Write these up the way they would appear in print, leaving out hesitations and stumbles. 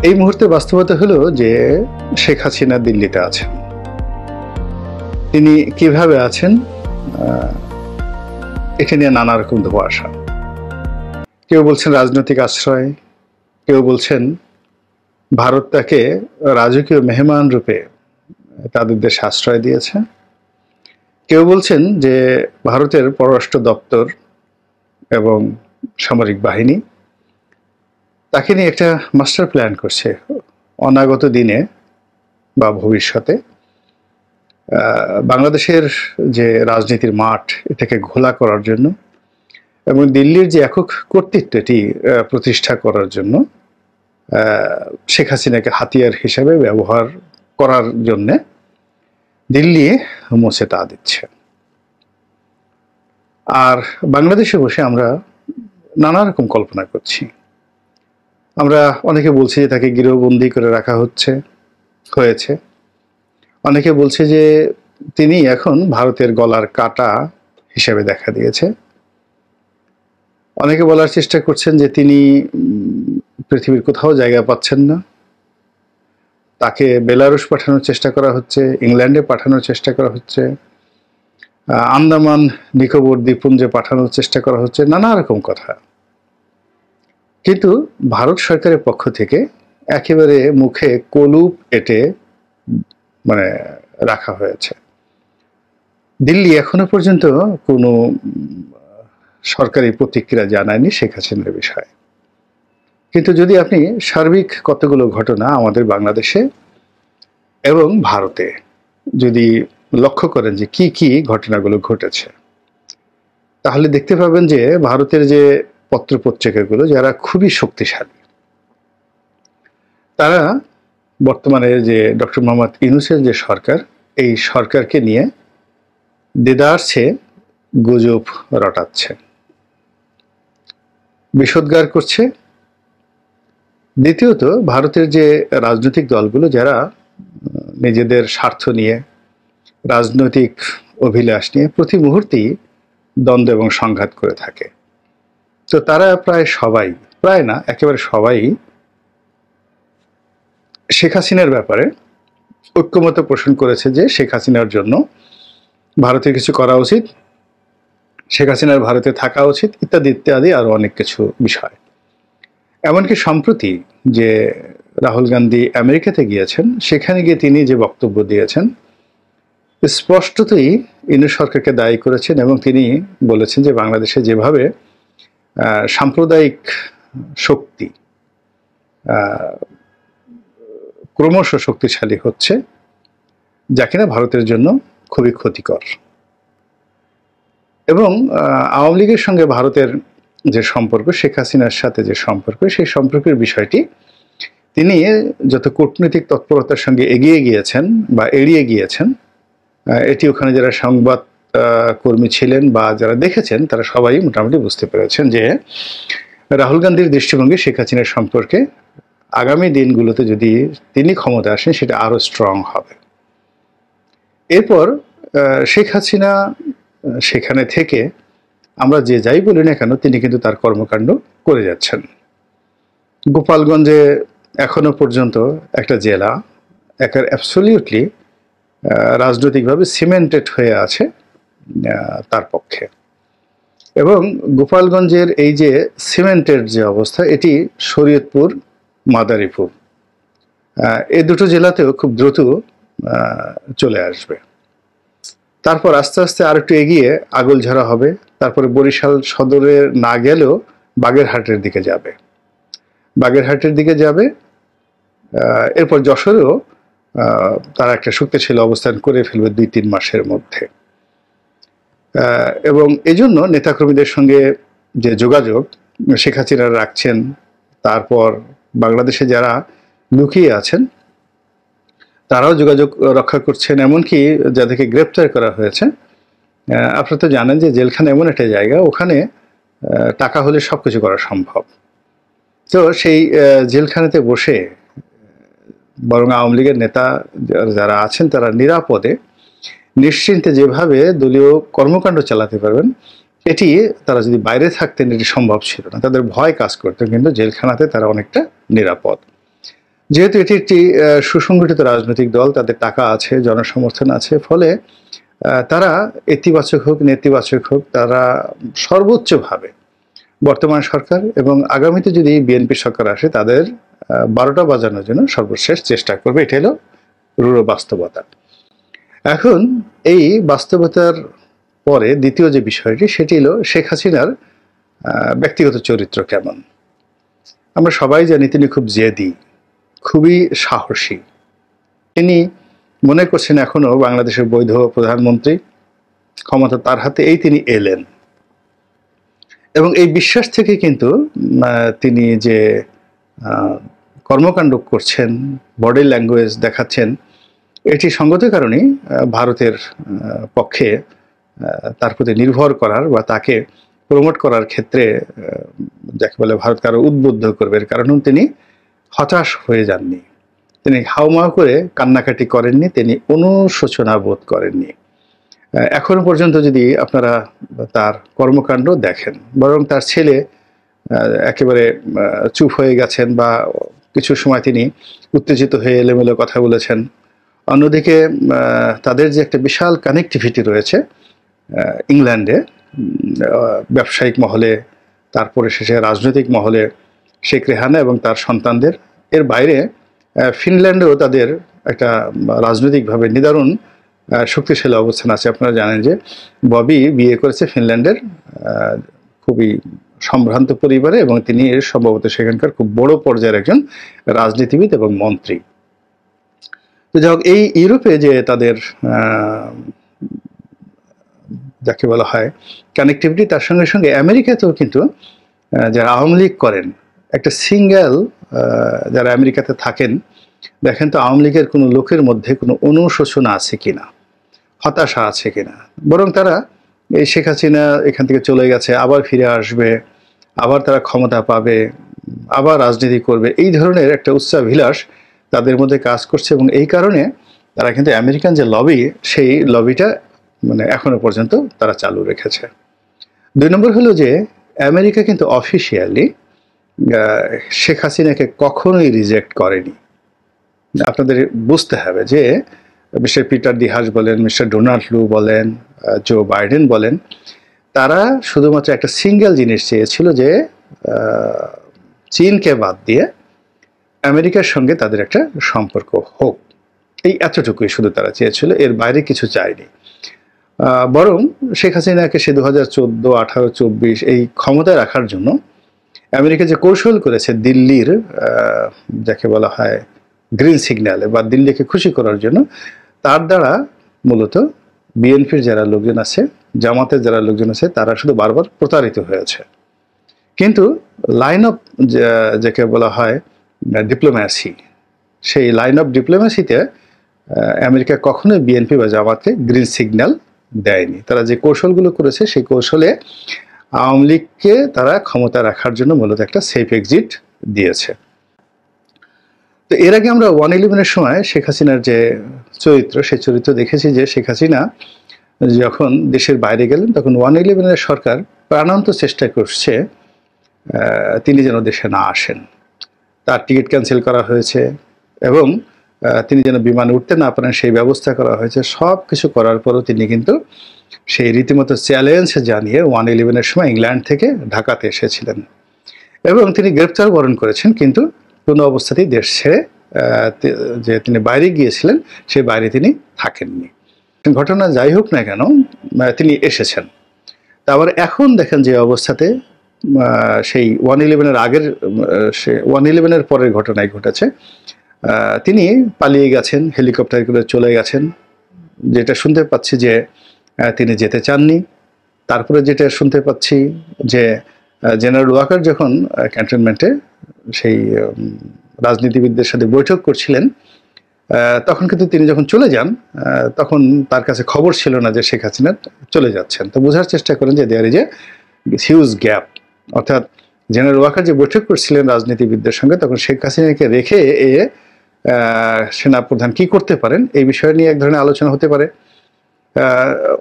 এই মুহূর্তে বাস্তবতা হলো যে শেখ হাসিনা দিল্লিতে আছেন। তিনি কিভাবে আছেন এটা নিয়ে নানা রকম ধোঁয়াশা। কেউ বলছেন রাজনৈতিক আশ্রয়, কেউ বলছেন ভারত তাকে রাজকীয় মেহমান রূপে তাদের দেশে আশ্রয় দিয়েছে, কেউ বলছেন যে ভারতের পররাষ্ট্র দপ্তর এবং সামরিক বাহিনী তাকে নিয়ে একটা মাস্টার প্ল্যান করছে অনাগত দিনে বা ভবিষ্যতে বাংলাদেশের যে রাজনীতির মাঠ এটাকে ঘোলা করার জন্য এবং দিল্লির যে একক কর্তৃত্বটি প্রতিষ্ঠা করার জন্য শেখ হাসিনাকে হাতিয়ার হিসেবে ব্যবহার করার জন্যে দিল্লি মুছে তা দিচ্ছে। আর বাংলাদেশে বসে আমরা নানা রকম কল্পনা করছি। আমরা অনেকে বলছি যে তাকে গৃহবন্দী করে রাখা হয়েছে। অনেকে বলছে যে তিনি এখন ভারতের গলার কাটা হিসেবে দেখা দিয়েছে। অনেকে বলার চেষ্টা করছেন যে তিনি পৃথিবীর কোথাও জায়গা পাচ্ছেন না, তাকে বেলারুশ পাঠানোর চেষ্টা করা হচ্ছে, ইংল্যান্ডে পাঠানোর চেষ্টা করা হচ্ছে, আন্দামান নিকোবর দ্বীপপুঞ্জে পাঠানোর চেষ্টা করা হচ্ছে, নানা রকম কথা। কিন্তু ভারত সরকারের পক্ষ থেকে একেবারে মুখে কলুপ এঁটে রাখা হয়েছে। দিল্লি এখনো পর্যন্ত কোনো সরকারি প্রতিক্রিয়া জানায়নি শেখ হাসিনার বিষয়ে। কিন্তু যদি আপনি সার্বিক কতগুলো ঘটনা আমাদের বাংলাদেশে এবং ভারতে যদি লক্ষ্য করেন যে কি কি ঘটনাগুলো ঘটেছে, তাহলে দেখতে পাবেন যে ভারতের যে পত্রপত্রিকাগুলো যারা খুবই শক্তিশালী, তারা বর্তমানে যে ডক্টর মোহাম্মদ ইউনূসের যে সরকার, এই সরকারকে নিয়ে দেদারছে গুজব রটাচ্ছে, বিষোদ্গার করছে। দ্বিতীয়ত ভারতের যে রাজনৈতিক দলগুলো যারা নিজেদের স্বার্থ নিয়ে, রাজনৈতিক অভিলাষ নিয়ে প্রতি মুহূর্তেই দ্বন্দ্ব এবং সংঘাত করে থাকে, তো তারা প্রায় না একেবারে সবাই শেখ হাসিনার ব্যাপারে ঐক্যমত পোষণ করেছে যে শেখ হাসিনার জন্য ভারতের কিছু করা উচিত, শেখ হাসিনার ভারতে থাকা উচিত, ইত্যাদি ইত্যাদি আরো অনেক কিছু বিষয়। এমনকি সম্প্রতি যে রাহুল গান্ধী আমেরিকাতে গিয়েছেন, সেখানে গিয়ে তিনি যে বক্তব্য দিয়েছেন, স্পষ্টতই ইউনূস সরকারকে দায়ী করেছেন এবং তিনি বলেছেন যে বাংলাদেশে যেভাবে সাম্প্রদায়িক শক্তি ক্রমশ শক্তিশালী হচ্ছে, যা কিনা ভারতের জন্য খুবই ক্ষতিকর। এবং আওয়ামী লীগের সঙ্গে ভারতের যে সম্পর্ক, শেখ হাসিনার সাথে যে সম্পর্ক, সেই সম্পর্কের বিষয়টি তিনি যত কূটনৈতিক তৎপরতার সঙ্গে এগিয়ে গিয়েছেন বা এড়িয়ে গিয়েছেন, এটি ওখানে যারা সংবাদ কর্মী ছিলেন বা যারা দেখেছেন তারা সবাই মোটামুটি বুঝতে পেরেছেন যে রাহুল গান্ধীর দৃষ্টিভঙ্গি শেখ হাসিনার সম্পর্কে আগামী দিনগুলোতে যদি তিনি ক্ষমতা আসেন সেটা আরো স্ট্রং হবে। এরপর শেখ হাসিনা সেখানে থেকে আমরা যে যাই বলি না কেন, তিনি কিন্তু তার কর্মকাণ্ড করে যাচ্ছেন। গোপালগঞ্জে এখনো পর্যন্ত একটা জেলা অ্যাবসলিউটলি রাজনৈতিকভাবে সিমেন্টেড হয়ে আছে তার পক্ষে। এবং গোপালগঞ্জের এই যে সিমেন্টেড যে অবস্থা, এটি শরীয়তপুর, মাদারীপুর এই দুটো জেলাতেও খুব দ্রুত চলে আসবে। তারপর আস্তে আস্তে আর একটু এগিয়ে আগলঝাড়া হবে, তারপরে বরিশাল সদরে না গেলেও বাগেরহাটের দিকে যাবে। এরপর যশোরেও তারা একটা শক্তিশালী অবস্থান করে ফেলবে 2-3 মাসের মধ্যে। এবং এজন্য নেতাকর্মীদের সঙ্গে যে যোগাযোগ শেখ হাসিনা রাখছেন, তারপর বাংলাদেশে যারা লুকিয়ে আছেন তারাও যোগাযোগ রক্ষা করছেন, এমনকি যাদেরকে গ্রেপ্তার করা হয়েছে। আপনারা তো জানেন যে জেলখানা এমন একটা জায়গা, ওখানে টাকা হলে সবকিছু করা সম্ভব। তো সেই জেলখানাতে বসে বরং আওয়ামী লীগের নেতা যারা আছেন তারা নিরাপদে নিশ্চিন্তে যেভাবে দলীয় কর্মকাণ্ড চালাতে পারবেন, এটি তারা যদি বাইরে থাকতেন এটি সম্ভব ছিল না। তাদের ভয় কাজ করতো, কিন্তু জেলখানাতে তারা অনেকটা নিরাপদ। যেহেতু এটি একটি সুসংগঠিত রাজনৈতিক দল, তাদের টাকা আছে, জনসমর্থন আছে, ফলে তারা ইতিবাচক হোক নেতিবাচক হোক তারা সর্বোচ্চভাবে বর্তমান সরকার এবং আগামীতে যদি বিএনপি সরকার আসে তাদের 12টা বাজানোর জন্য সর্বশেষ চেষ্টা করবে। এটা হলো রূঢ় বাস্তবতা। এখন এই বাস্তবতার পরে দ্বিতীয় যে বিষয়টি সেটি হলো শেখ হাসিনার ব্যক্তিগত চরিত্র কেমন। আমরা সবাই জানি তিনি খুব জেদি, খুবই সাহসী। তিনি মনে করছেন এখনো বাংলাদেশের বৈধ প্রধানমন্ত্রী, ক্ষমতা তার হাতে, এই তিনি এলেন। এবং এই বিশ্বাস থেকে কিন্তু তিনি যে কর্মকাণ্ড করছেন, বডি ল্যাঙ্গুয়েজ দেখাচ্ছেন, এটি সঙ্গত কারণেই ভারতের পক্ষে তার প্রতি নির্ভর করার বা তাকে প্রমোট করার ক্ষেত্রে যাকে বলে ভারতকে আরো উদ্বুদ্ধ করবে। এর কারণ তিনি হতাশ হয়ে যাননি, তিনি হাউমাউ করে কান্নাকাটি করেননি, তিনি অনুশোচনা বোধ করেননি। এখনো পর্যন্ত যদি আপনারা তার কর্মকাণ্ড দেখেন, বরং তার ছেলে একেবারে চুপ হয়ে গেছেন বা কিছু সময় তিনি উত্তেজিত হয়ে এলোমেলো কথা বলেছেন। অন্যদিকে তাদের যে একটা বিশাল কানেক্টিভিটি রয়েছে ইংল্যান্ডে, ব্যবসায়িক মহলে, তারপরে শেষে রাজনৈতিক মহলে, শেখ রেহানা এবং তার সন্তানদের, এর বাইরে ফিনল্যান্ডেও তাদের একটা রাজনৈতিকভাবে নিদারুণ শক্তিশালী অবস্থান আছে। আপনারা জানেন যে ববি বিয়ে করেছে ফিনল্যান্ডের খুবই সম্ভ্রান্ত পরিবারে এবং তিনি সম্ভবত সেখানকার খুব বড় পর্যায়ের একজন রাজনীতিবিদ এবং মন্ত্রী। তো যাই হোক, এই ইউরোপে যে তাদের যাকে বলা হয় কানেক্টিভিটি, তার সঙ্গে সঙ্গে আমেরিকাতেও কিন্তু যারা আওয়ামী লীগ করেন, একটা সিঙ্গেল যারা আমেরিকাতে থাকেন, দেখেন তো আওয়ামী লীগের কোনো লোকের মধ্যে কোনো অনুশোচনা আছে কিনা, হতাশা আছে কিনা। বরং তারা এই শেখ হাসিনা এখান থেকে চলে গেছে, আবার ফিরে আসবে, আবার তারা ক্ষমতা পাবে, আবার রাজনীতি করবে, এই ধরনের একটা উচ্চাভিলাষ তাদের মধ্যে কাজ করছে। এবং এই কারণে তারা কিন্তু আমেরিকান যে লবি, সেই লবিটা মানে এখনো পর্যন্ত তারা চালু রেখেছে। 2 নম্বর হলো যে আমেরিকা কিন্তু অফিসিয়ালি শেখ হাসিনাকে কখনোই রিজেক্ট করেনি। আপনাদের বুঝতে হবে যে মিস্টার পিটার ডি হাস বলেন, মিস্টার ডোনাল্ড লু বলেন, জো বাইডেন বলেন, তারা শুধুমাত্র একটা সিঙ্গেল জিনিস চেয়েছিল যে চীনকে বাদ দিয়ে আমেরিকার সঙ্গে তাদের একটা সম্পর্ক হোক। এই এতটুকুই শুধু তারা চেয়েছিল, এর বাইরে কিছু চায়নি। বরং শেখ হাসিনাকে সে 2014, 18, 24 এই ক্ষমতায় রাখার জন্য আমেরিকা যে কৌশল করেছে দিল্লির যাকে বলা হয় গ্রিন সিগন্যালে বা দিল্লিকে খুশি করার জন্য, তার দ্বারা মূলত বিএনপির যারা লোকজন আছে, জামাতের যারা লোকজন আছে, তারা শুধু বারবার প্রতারিত হয়েছে। কিন্তু লাইন অফ যাকে বলা হয় ডিপ্লোম্যাসি, সেই লাইন অফ ডিপ্লোম্যাসিতে আমেরিকা কখনোই বিএনপি বা জামাতকে গ্রিন সিগন্যাল দেয়নি। তারা যে কৌশলগুলো করেছে সেই কৌশলে আওয়ামী লীগকে তারা ক্ষমতা রাখার জন্য মূলত একটা সেফ এক্সিট দিয়েছে। তো এর আগে আমরা 111-এর সময় শেখ হাসিনার যে চরিত্র, সেই চরিত্র দেখেছি যে শেখ হাসিনা যখন দেশের বাইরে গেলেন তখন 111-এর সরকার প্রাণান্ত চেষ্টা করছে তিনি যেন দেশে না আসেন। তার টিকিট ক্যান্সেল করা হয়েছে এবং তিনি যেন বিমানে উঠতে না পারেন সেই ব্যবস্থা করা হয়েছে। সব কিছু করার পরও তিনি কিন্তু সেই রীতিমতো চ্যালেঞ্জ জানিয়ে 111-এর সময় ইংল্যান্ড থেকে ঢাকাতে এসেছিলেন এবং তিনি গ্রেপ্তার বরণ করেছেন, কিন্তু কোনো অবস্থাতেই দেশ ছেড়ে যে তিনি বাইরে গিয়েছিলেন সেই বাইরে তিনি থাকেননি। ঘটনা যাই হোক না কেন তিনি এসেছেন। তারপর এখন দেখেন যে অবস্থাতে সেই 111-এর আগের, সে 111-এর পরের ঘটনায় ঘটেছে, তিনি পালিয়ে গেছেন, হেলিকপ্টার করে চলে গেছেন। যেটা শুনতে পাচ্ছি যে তিনি যেতে চাননি। তারপরে যেটা শুনতে পাচ্ছি যে জেনারেল ওয়াকার যখন ক্যান্টনমেন্টে সেই রাজনীতিবিদদের সাথে বৈঠক করছিলেন, তখন কিন্তু তিনি যখন চলে যান তখন তার কাছে খবর ছিল না যে শেখ হাসিনা চলে যাচ্ছেন। তো বোঝার চেষ্টা করেন যে there is a huge gap, অর্থাৎ জেনারেল ওয়াকার যে বৈঠক করছিলেন রাজনীতিবিদদের সঙ্গে, তখন শেখ হাসিনাকে রেখে সেনাপ্রধান কি করতে পারেন এই বিষয় নিয়ে এক ধরনের আলোচনা হতে পারে,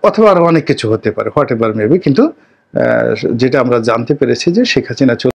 অথবা আরো অনেক কিছু হতে পারে, হোয়াট এভার মেবি। কিন্তু যেটা আমরা জানতে পেরেছি যে শেখ হাসিনা